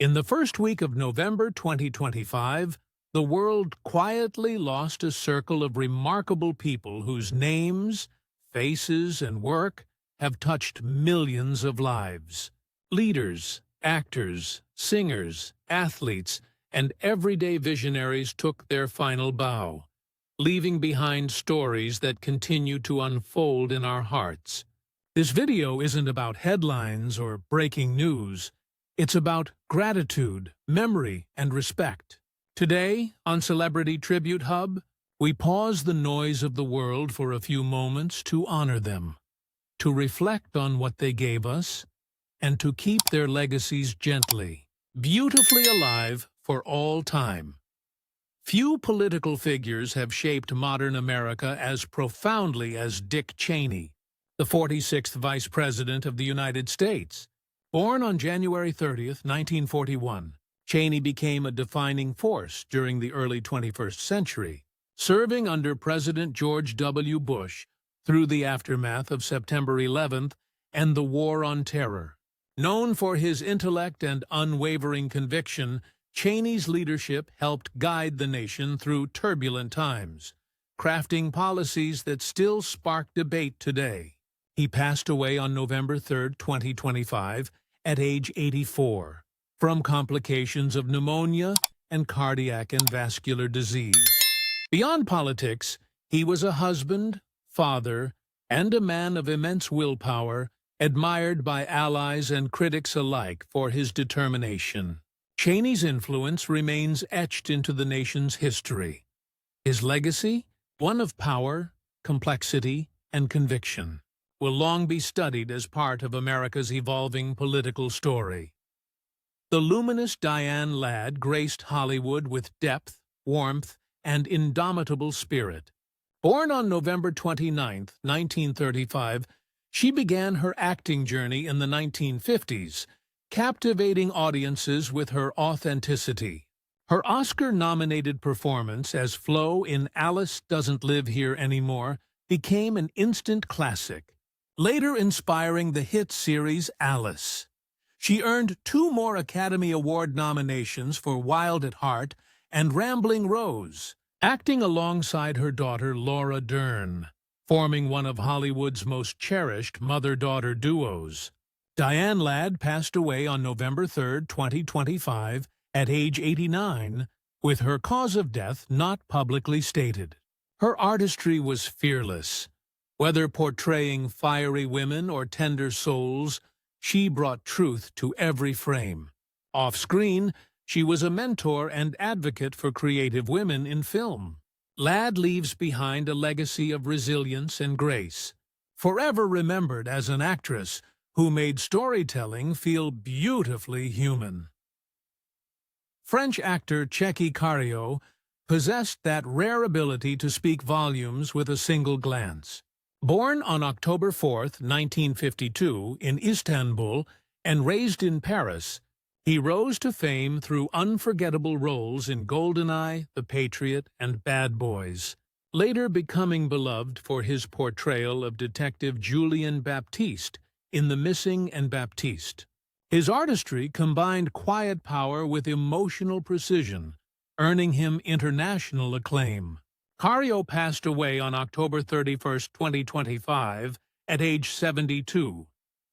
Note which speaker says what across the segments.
Speaker 1: In the first week of November 2025, the world quietly lost a circle of remarkable people whose names, faces, and work have touched millions of lives. Leaders, actors, singers, athletes, and everyday visionaries took their final bow, leaving behind stories that continue to unfold in our hearts. This video isn't about headlines or breaking news. It's about gratitude, memory, and respect. Today, on Celebrity Tribute Hub, we pause the noise of the world for a few moments to honor them, to reflect on what they gave us, and to keep their legacies gently, beautifully alive for all time. Few political figures have shaped modern America as profoundly as Dick Cheney, the 46th Vice President of the United States. Born on January 30th, 1941, Cheney became a defining force during the early 21st century, serving under President George W. Bush through the aftermath of September 11th and the War on Terror. Known for his intellect and unwavering conviction, Cheney's leadership helped guide the nation through turbulent times, crafting policies that still spark debate today. He passed away on November 3, 2025, at age 84, from complications of pneumonia and cardiac and vascular disease. Beyond politics, he was a husband, father, and a man of immense willpower, admired by allies and critics alike for his determination. Cheney's influence remains etched into the nation's history. His legacy, one of power, complexity, and conviction, will long be studied as part of America's evolving political story. The luminous Diane Ladd graced Hollywood with depth, warmth, and indomitable spirit. Born on November 29, 1935, she began her acting journey in the 1950s, captivating audiences with her authenticity. Her Oscar-nominated performance as Flo in Alice Doesn't Live Here Anymore became an instant classic, later inspiring the hit series Alice. She earned 2 more Academy Award nominations for Wild at Heart and Rambling Rose, acting alongside her daughter Laura Dern, forming one of Hollywood's most cherished mother-daughter duos. Diane Ladd passed away on November 3, 2025, at age 89, with her cause of death not publicly stated. Her artistry was fearless. Whether portraying fiery women or tender souls, she brought truth to every frame. Off-screen, she was a mentor and advocate for creative women in film. Ladd leaves behind a legacy of resilience and grace, forever remembered as an actress who made storytelling feel beautifully human. French actor Tchéky Karyo possessed that rare ability to speak volumes with a single glance. Born on October 4, 1952, in Istanbul and raised in Paris, he rose to fame through unforgettable roles in GoldenEye, The Patriot, and Bad Boys, later becoming beloved for his portrayal of Detective Julien Baptiste in The Missing and Baptiste. His artistry combined quiet power with emotional precision, earning him international acclaim. Karyo passed away on October 31, 2025, at age 72,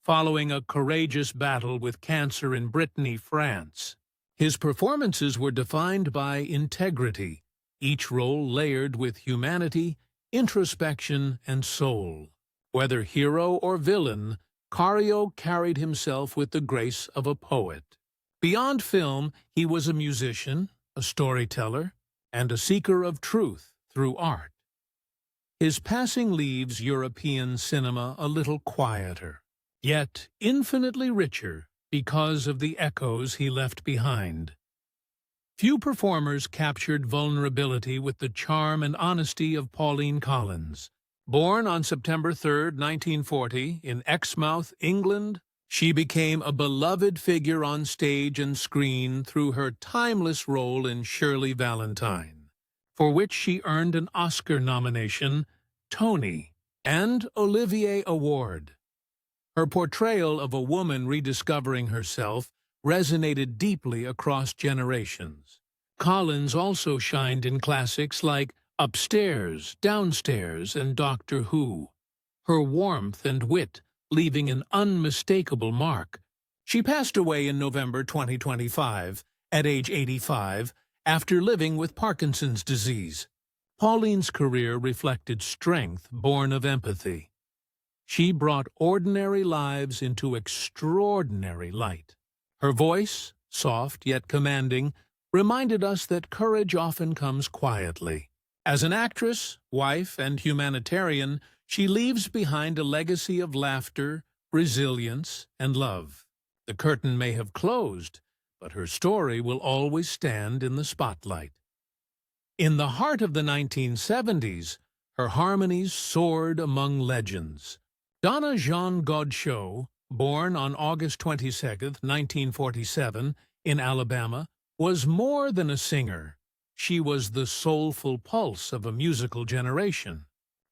Speaker 1: following a courageous battle with cancer in Brittany, France. His performances were defined by integrity, each role layered with humanity, introspection, and soul. Whether hero or villain, Karyo carried himself with the grace of a poet. Beyond film, he was a musician, a storyteller, and a seeker of truth through art. His passing leaves European cinema a little quieter, yet infinitely richer because of the echoes he left behind. Few performers captured vulnerability with the charm and honesty of Pauline. Born on September 3, 1940, in Exmouth, England, she became a beloved figure on stage and screen through her timeless role in Shirley Valentine, for which she earned an Oscar nomination, Tony, and Olivier Award. Her portrayal of a woman rediscovering herself resonated deeply across generations. Collins also shined in classics like Upstairs, Downstairs, and Doctor Who, her warmth and wit leaving an unmistakable mark. She passed away in November 2025, at age 85, after living with Parkinson's disease. Pauline's career reflected strength born of empathy. She brought ordinary lives into extraordinary light. Her voice, soft yet commanding, reminded us that courage often comes quietly. As an actress, wife, and humanitarian, she leaves behind a legacy of laughter, resilience, and love. The curtain may have closed, but her story will always stand in the spotlight. In the heart of the 1970s, her harmonies soared among legends. Donna Godchaux, born on August 22, 1947, in Alabama, was more than a singer. She was the soulful pulse of a musical generation.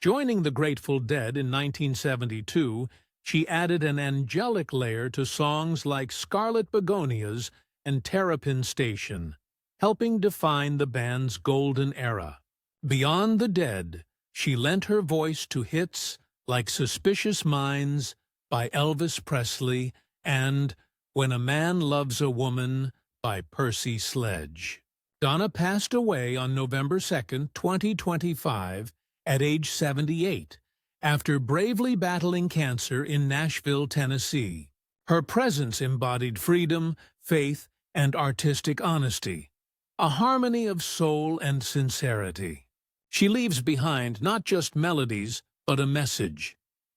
Speaker 1: Joining the Grateful Dead in 1972, she added an angelic layer to songs like Scarlet Begonias and Terrapin Station, helping define the band's golden era. Beyond the Dead, she lent her voice to hits like Suspicious Minds by Elvis Presley and When a Man Loves a Woman by Percy Sledge. Donna passed away on November 2, 2025, at age 78, after bravely battling cancer in Nashville, Tennessee. Her presence embodied freedom, faith, and artistic honesty, a harmony of soul and sincerity. She leaves behind not just melodies, but a message.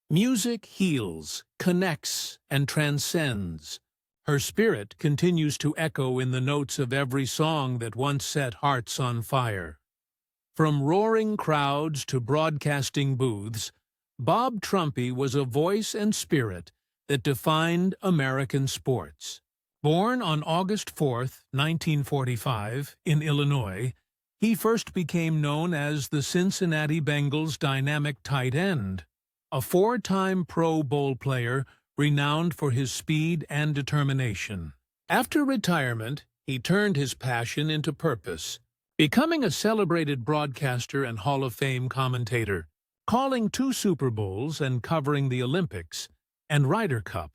Speaker 1: Music heals, connects, and transcends. Her spirit continues to echo in the notes of every song that once set hearts on fire. From roaring crowds to broadcasting booths, Bob Trumpy was a voice and spirit that defined American sports. Born on August 4, 1945, in Illinois, he first became known as the Cincinnati Bengals' dynamic tight end, a four-time Pro Bowl player renowned for his speed and determination. After retirement, he turned his passion into purpose, becoming a celebrated broadcaster and Hall of Fame commentator, calling 2 Super Bowls and covering the Olympics and Ryder Cup.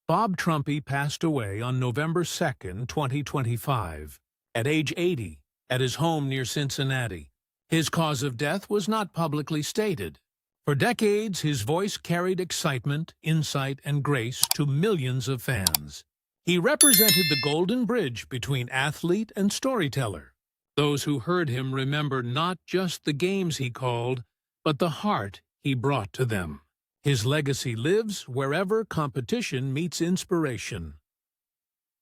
Speaker 1: Bob Trumpy passed away on November 2, 2025, at age 80, at his home near Cincinnati. His cause of death was not publicly stated. For decades, his voice carried excitement, insight, and grace to millions of fans. He represented the golden bridge between athlete and storyteller. Those who heard him remember not just the games he called, but the heart he brought to them. His legacy lives wherever competition meets inspiration.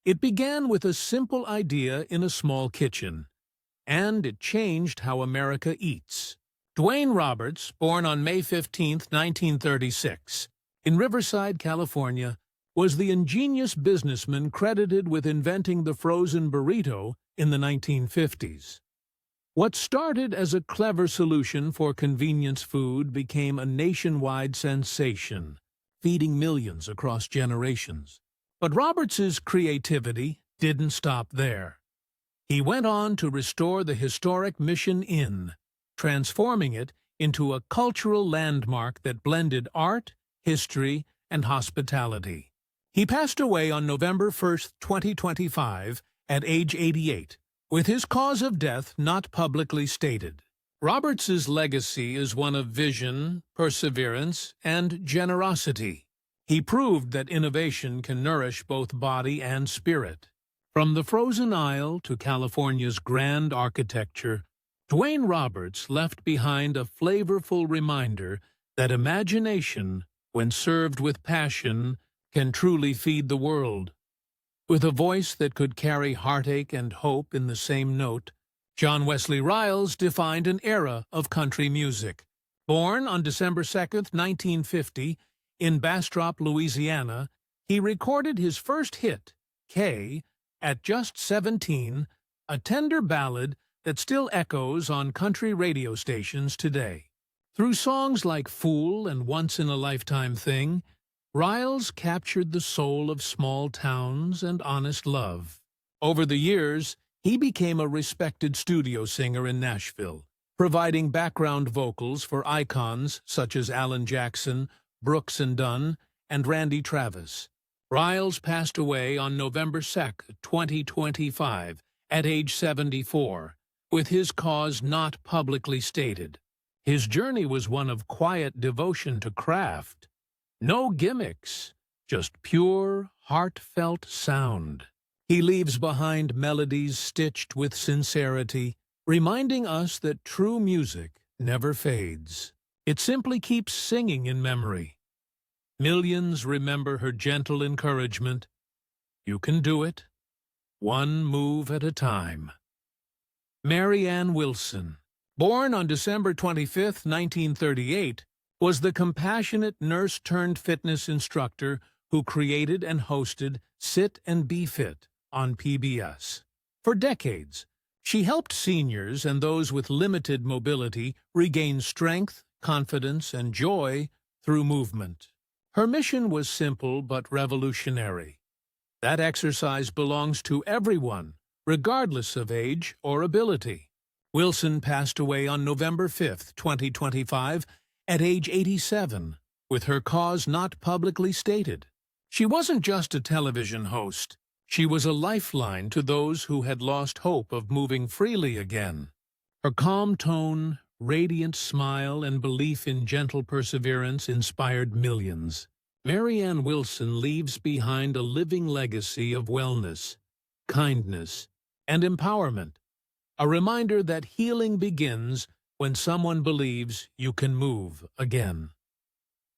Speaker 1: It began with a simple idea in a small kitchen, and it changed how America eats. Duane Roberts, born on May 15, 1936, in Riverside, California, was the ingenious businessman credited with inventing the frozen burrito in the 1950s. What started as a clever solution for convenience food became a nationwide sensation, feeding millions across generations. But Roberts's creativity didn't stop there. He went on to restore the historic Mission Inn, transforming it into a cultural landmark that blended art, history, and hospitality. He passed away on November 1, 2025, at age 88, with his cause of death not publicly stated. Roberts's legacy is one of vision, perseverance, and generosity. He proved that innovation can nourish both body and spirit. From the frozen Isle to California's grand architecture, Duane Roberts left behind a flavorful reminder that imagination, when served with passion, can truly feed the world. With a voice that could carry heartache and hope in the same note, John Wesley Ryles defined an era of country music. Born on December 2, 1950, in Bastrop, Louisiana, he recorded his first hit, Kay, at just 17, a tender ballad that still echoes on country radio stations today. Through songs like Fool and Once in a Lifetime Thing, Ryles captured the soul of small towns and honest love. Over the years, he became a respected studio singer in Nashville, providing background vocals for icons such as Alan Jackson, Brooks and Dunn, and Randy Travis. Ryles passed away on November 2, 2025, at age 74, with his cause not publicly stated. His journey was one of quiet devotion to craft. No gimmicks, just pure, heartfelt sound. He leaves behind melodies stitched with sincerity, reminding us that true music never fades. It simply keeps singing in memory. Millions remember her gentle encouragement. You can do it, one move at a time. Marianne Wilson, born on December 25, 1938, was the compassionate nurse-turned-fitness instructor who created and hosted Sit and Be Fit on PBS. For decades, she helped seniors and those with limited mobility regain strength, confidence, and joy through movement. Her mission was simple but revolutionary. That exercise belongs to everyone, regardless of age or ability. Wilson passed away on November 5, 2025, at age 87, with her cause not publicly stated. She wasn't just a television host. She was a lifeline to those who had lost hope of moving freely again. Her calm tone, radiant smile, and belief in gentle perseverance inspired millions. Marianne Wilson leaves behind a living legacy of wellness, kindness, and empowerment, a reminder that healing begins when someone believes you can move again.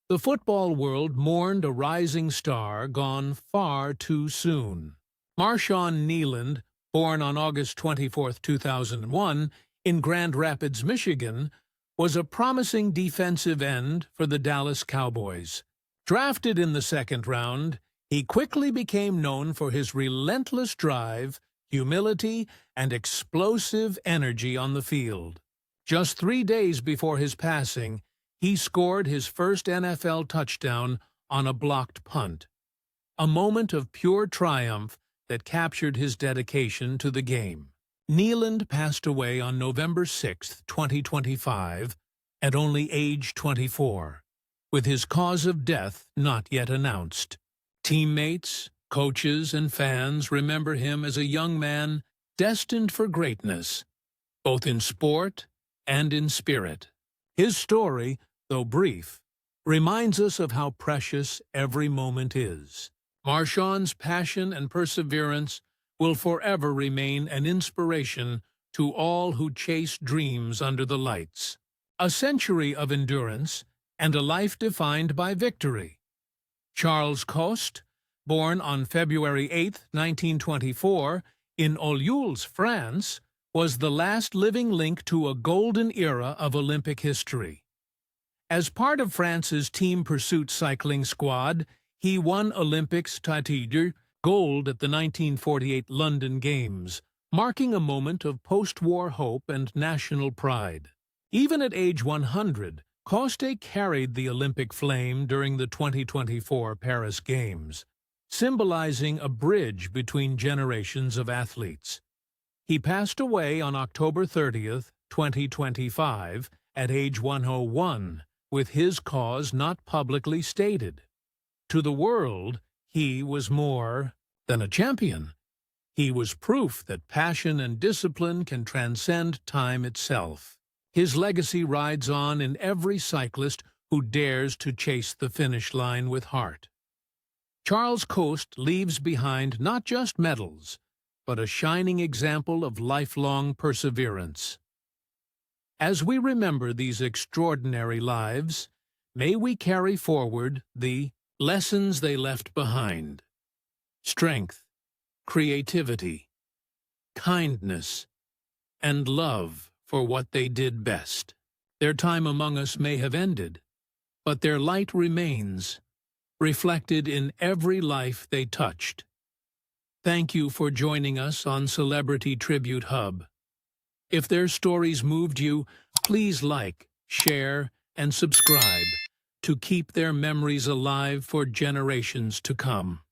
Speaker 1: The football world mourned a rising star gone far too soon. Marshawn Kneeland, born on August 24, 2001, in Grand Rapids, Michigan, was a promising defensive end for the Dallas Cowboys. Drafted in the second round, he quickly became known for his relentless drive, humility, and explosive energy on the field. Just 3 days before his passing, he scored his first NFL touchdown on a blocked punt, a moment of pure triumph that captured his dedication to the game. Kneeland passed away on November 6, 2025, at only age 24, with his cause of death not yet announced. Teammates, coaches, and fans remember him as a young man destined for greatness, both in sport and in spirit. His story, though brief, reminds us of how precious every moment is. Marshawn's passion and perseverance will forever remain an inspiration to all who chase dreams under the lights. A century of endurance and a life defined by victory. Charles Coste, born on February 8, 1924, in Olioles, France, was the last living link to a golden era of Olympic history. As part of France's team pursuit cycling squad, he won Olympics titre gold at the 1948 London Games, marking a moment of post-war hope and national pride. Even at age 100, Coste carried the Olympic flame during the 2024 Paris Games, symbolizing a bridge between generations of athletes. He passed away on October 30, 2025, at age 101, with his cause not publicly stated. To the world, he was more than a champion. He was proof that passion and discipline can transcend time itself. His legacy rides on in every cyclist who dares to chase the finish line with heart. Charles Coste leaves behind not just medals, but a shining example of lifelong perseverance. As we remember these extraordinary lives, may we carry forward the lessons they left behind: strength, creativity, kindness, and love for what they did best. Their time among us may have ended, but their light remains, reflected in every life they touched. Thank you for joining us on Celebrity Tribute Hub. If their stories moved you, please like, share, and subscribe to keep their memories alive for generations to come.